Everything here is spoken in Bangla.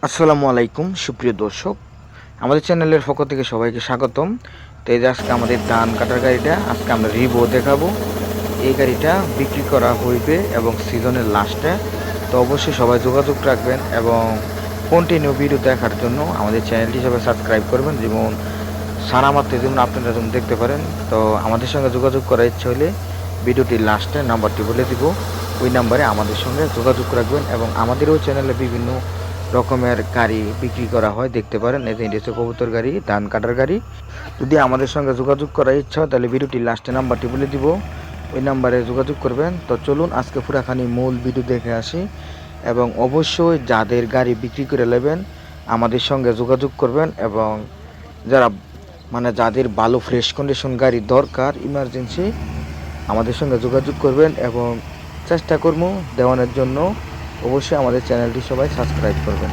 আসসালামু আলাইকুম সুপ্রিয় দর্শক, আমাদের চ্যানেলের পক্ষ থেকে সবাইকে স্বাগতম। তো এই যে আজকে আমাদের ধান কাটার গাড়িটা আজকে আমরা রিভিউ দেখাবো। এই গাড়িটা বিক্রি করা হইবে এবং সিজনের লাস্টে। তো অবশ্যই সবাই যোগাযোগ রাখবেন এবং কন্টিনিউ ভিডিও দেখার জন্য আমাদের চ্যানেলটি সবাই সাবস্ক্রাইব করবেন, যেমন সারা মাত্র যেমন আপনারা যেমন দেখতে পারেন। তো আমাদের সঙ্গে যোগাযোগ করার ইচ্ছে হলে ভিডিওটির লাস্টে নাম্বারটি বলে দিব, ওই নাম্বারে আমাদের সঙ্গে যোগাযোগ রাখবেন এবং আমাদেরও চ্যানেলে বিভিন্ন রকমের গাড়ি বিক্রি করা হয়, দেখতে পারেন। এই যে হচ্ছে কবুতর গাড়ি, ধান কাটার গাড়ি। যদি আমাদের সঙ্গে যোগাযোগ করার ইচ্ছা হয় তাহলে ভিডিওটির লাস্টে নাম্বারটি বলে দিব, ওই নাম্বারে যোগাযোগ করবেন। তো চলুন আজকে পুরাখানি মূল ভিডিও দেখে আসি এবং অবশ্যই যাদের গাড়ি বিক্রি করে নেবেন আমাদের সঙ্গে যোগাযোগ করবেন এবং যারা যাদের ভালো ফ্রেশ কন্ডিশন গাড়ি দরকার ইমার্জেন্সি আমাদের সঙ্গে যোগাযোগ করবেন এবং চেষ্টা করবো দেওয়ানোর জন্য। অবশ্যই আমাদের চ্যানেলটি সবাই সাবস্ক্রাইব করবেন।